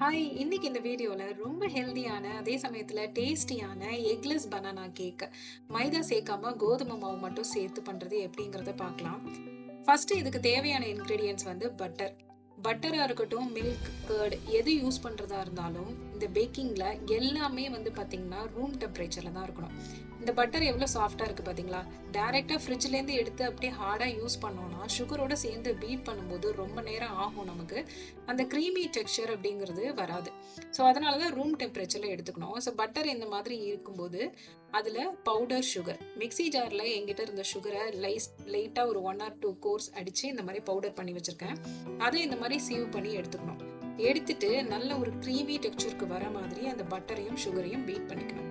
Hi! இன்னைக்கு இந்த வீடியோல ரொம்ப ஹெல்தியான, அதே சமயத்துல டேஸ்டியான எக்லெஸ் பனானா கேக். மைதா சேர்க்காம கோதுமை மாவு மட்டும் சேர்த்து பண்றது எப்படிங்கிறத பார்க்கலாம். ஃபர்ஸ்ட் இதுக்கு தேவையான இன்கிரீடியன்ட்ஸ் வந்து பட்டர். பட்டரா இருக்கட்டும், மில்க், கர்ட் எது யூஸ் பண்றதா இருந்தாலும், இந்த பேக்கிங்ல எல்லாமே வந்து பார்த்தீங்கன்னா, ரூம் டெம்பரேச்சர்ல தான் இருக்கணும். இந்த பட்டர் எவ்வளோ சாஃப்ட்டா இருக்கு பார்த்தீங்களா? டைரக்ட்டா ஃப்ரிட்ஜ்லேருந்து எடுத்து அப்படியே ஹார்டா யூஸ் பண்ணோம்னா, சுகரோட சேர்ந்து பீட் பண்ணும்போது ரொம்ப நேரம் ஆகும் நமக்கு. அந்த க்ரீமி டெக்ஸ்சர் அப்படிங்கிறது வராது. ஸோ அதனால தான் ரூம் டெம்பரேச்சர்ல எடுத்துக்கணும். ஸோ பட்டர் இந்த மாதிரி இருக்கும்போது, அதுல பவுடர் சுகர். மிக்ஸி ஜார்ல என்கிட்ட இருந்த சுகர லைட்டா ஒரு 1 ஆர் 2 கோர்ஸ் அடிச்சு இந்த மாரி பவுடர் பண்ணி வச்சிருக்கேன். அத இந்த மாரி சீவ் பண்ணி எடுத்துக்கணும். எடுத்துட்டு நல்ல ஒரு க்ரீமி டெக்ஸ்சருக்கு வர மாதிரி அந்த பட்டரையும், சுகரையும் பீட் பண்ணிக்கணும்.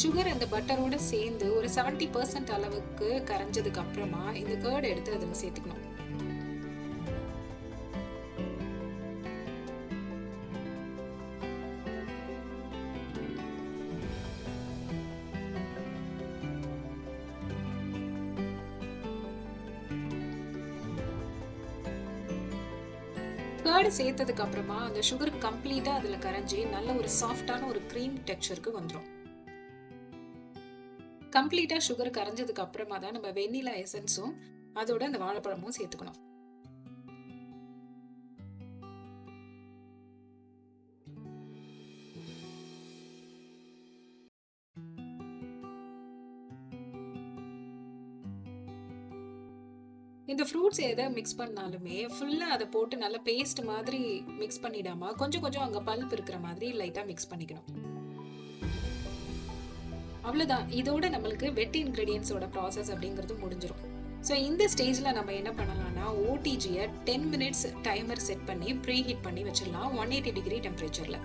சுகர் அந்த பட்டரோட சேர்ந்து ஒரு 70% அளவுக்கு கரைஞ்சதுக்கு அப்புறமா இந்த கர்ட் எடுத்து அதுல சேர்த்துக்கணும். கர்ட் சேர்த்ததுக்கு அப்புறமா அந்த சுகர் கம்ப்ளீட்டா அதுல கரைஞ்சி நல்ல ஒரு சாஃப்டான ஒரு க்ரீம் டெக்ஸ்சருக்கு வந்துரும். கம்ப்ளீட்டா சுகர் கரைஞ்சதுக்கு அப்புறமா தான் நம்ம வெண்ணிலா எசன்ஸும் அதோட அந்த வாழைப்பழமும் சேர்த்துக்கணும். இந்த ஃப்ரூட்ஸ் எத மிக்ஸ் பண்ணாலுமே ஃபுல்லா அத போட்டு நல்லா பேஸ்ட் மாதிரி மிக்ஸ் பண்ணிடாம கொஞ்சம் கொஞ்சம் அங்க பல்ப் இருக்கிற மாதிரி லைட்டா மிக்ஸ் பண்ணிக்கணும். அவ்வளவுதான். இதோட நம்மளுக்கு வெட் இன்கிரீடியன்ட்ஸோட ப்ராசஸ் அப்படிங்கிறது முடிஞ்சிரும். ஸோ இந்த ஸ்டேஜ்ல நம்ம என்ன பண்ணலாம்னா, ஓடிஜிய 10 மினிட்ஸ் டைமர் செட் பண்ணி ப்ரீ ஹீட் பண்ணி வச்சிடலாம் 180 டிகிரி டெம்பரேச்சர்ல.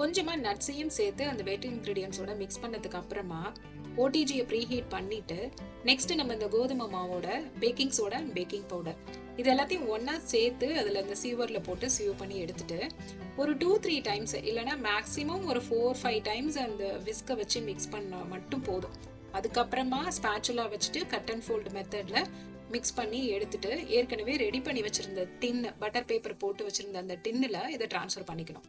கொஞ்சமா நட்ஸையும் சேர்த்து அந்த வெட் இன்கிரீடியன்ட்ஸோட மிக்ஸ் பண்ணதுக்கு அப்புறமா ஓடிஜியை ப்ரீ ஹீட் பண்ணிட்டு நெக்ஸ்ட் நம்ம இந்த கோதுமை மாவோட baking soda and baking powder இது எல்லாத்தையும் ஒன்னா சேர்த்து அதுல இந்த சீவர்ல போட்டு சீவ் பண்ணி எடுத்துட்டு ஒரு 2-3 டைம்ஸ் இல்லைன்னா மேக்ஸிமம் ஒரு 4-5 டைம்ஸ் அந்த விஸ்க வச்சு மிக்ஸ் பண்ண மட்டும் போதும். அதுக்கப்புறமா ஸ்பேச்சுலா வச்சுட்டு கட் அண்ட் ஃபோல்ட் மெத்தட்ல மிக்ஸ் பண்ணி எடுத்துட்டு ஏற்கனவே ரெடி பண்ணி வச்சிருந்த டின் பட்டர் பேப்பர் போட்டு வச்சிருந்த அந்த டின்னுல இதை டிரான்ஸ்ஃபர் பண்ணிக்கணும்.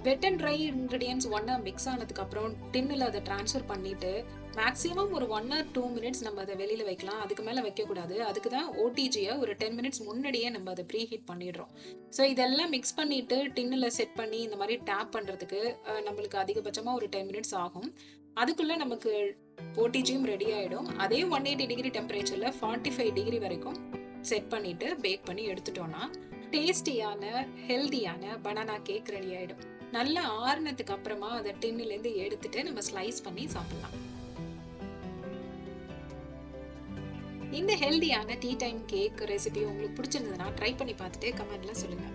வெட் அண்ட் ட்ரை இன்கிரீடியன்ட்ஸ் ஒன்னா மிக்ஸ் ஆனதுக்கு அப்புறம் டின்னில் அதை டிரான்ஸ்ஃபர் பண்ணிட்டு மேக்ஸிமம் ஒரு 1 ஆர் 2 மினிட்ஸ் நம்ம அதை வெளியில வைக்கலாம். அதுக்கு மேல வைக்கக்கூடாது. அதுக்கு தான் ஓடிஜியை ஒரு 10 மினிட்ஸ் முன்னாடியே நம்ம அதை ப்ரீ ஹீட் பண்ணிடுறோம். ஸோ இதெல்லாம் மிக்ஸ் பண்ணிட்டு டின்னில் செட் பண்ணி இந்த மாதிரி டேப் பண்றதுக்கு நம்மளுக்கு அதிகபட்சமா ஒரு 10 மினிட்ஸ் ஆகும். அதுக்குள்ள நமக்கு ஓடிஜியும் ரெடி ஆயிடும். அதே 180 டிகிரி டெம்பரேச்சர்ல 45 டிகிரி வரைக்கும் செட் பண்ணிட்டு பேக் பண்ணி எடுத்துட்டோம்னா டேஸ்டியான ஹெல்தியான பனானா கேக் ரெடி ஆயிடும். நல்லா ஆறுனதுக்கு அப்புறமா அதை டின்னுல இருந்து எடுத்துட்டு நம்ம ஸ்லைஸ் பண்ணி சாப்பிடலாம். இந்த ஹெல்தியான டீ டைம் கேக் ரெசிபி உங்களுக்கு பிடிச்சிருந்ததுன்னா ட்ரை பண்ணி பார்த்துட்டு கமெண்ட்ல சொல்லுங்க.